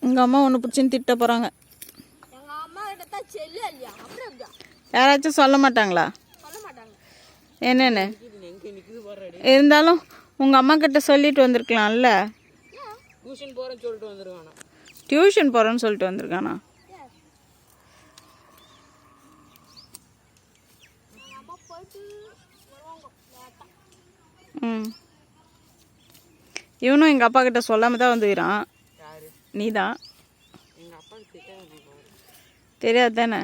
உங்கள் அம்மா ஒன்று பிடிச்சின்னு திட்ட போகிறாங்க. யாராச்சும் சொல்ல மாட்டாங்களா? என்னென்ன இருந்தாலும் உங்கள் அம்மா கிட்ட சொல்லிட்டு வந்திருக்கலாம்ல. டியூஷன் போகிறேன்னு சொல்லிட்டு வந்திருக்கானா? ம், இவனும் எங்கள் அப்பா கிட்ட சொல்லாமல் தான் வந்துக்கிறான். நீ தான் தெரியாது தானே?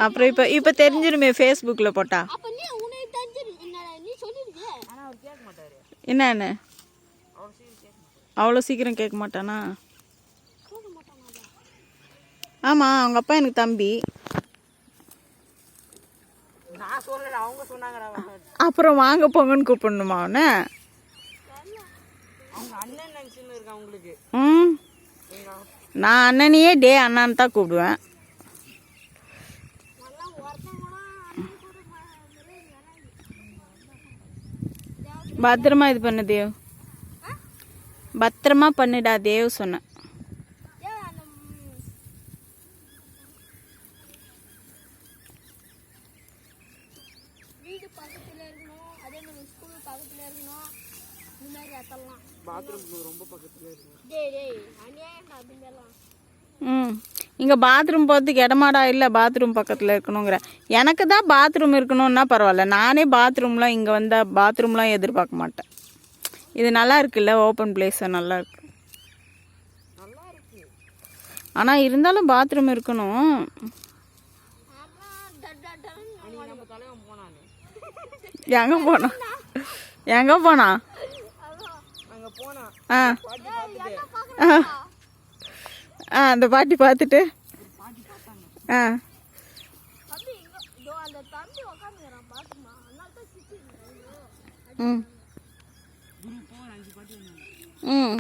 அப்புறம் இப்போ தெரிஞ்சிருமே ஃபேஸ்புக்கில் போட்டா. என்ன அவ்வளோ சீக்கிரம் கேட்க மாட்டானா? ஆமாம், அவங்க அப்பா எனக்கு தம்பி. அப்புறம் வாங்க போங்கன்னு கூப்பிடணுமா அவனை? ம், நான் அண்ணனையே டே அண்ணான்னு தான் கூப்பிடுவேன். பத்திரமா இது பண்ணு தேவ், பத்திரமா பண்ணிடா தேவ் சொன்னேன். ம், இங்கே பாத்ரூம் போகிறதுக்கு இடமாடா இல்லை, பாத்ரூம் பக்கத்தில் இருக்கணுங்கிற. எனக்கு தான் பாத்ரூம் இருக்கணும்னா பரவாயில்ல, நானே பாத்ரூம்லாம் இங்கே வந்தால் பாத்ரூம்லாம் எதிர்பார்க்க மாட்டேன். இது நல்லா இருக்குல்ல, ஓப்பன் பிளேஸு நல்லா இருக்கு. ஆனால் இருந்தாலும் பாத்ரூம் இருக்கணும். எங்கே போனா எங்கே போனா? ஆ ஆ அந்த பாட்டி பார்த்துட்டு ஆ ம் ம்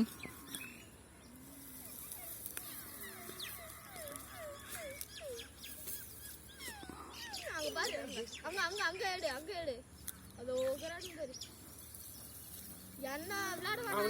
என்ன விளையாடுவாங்க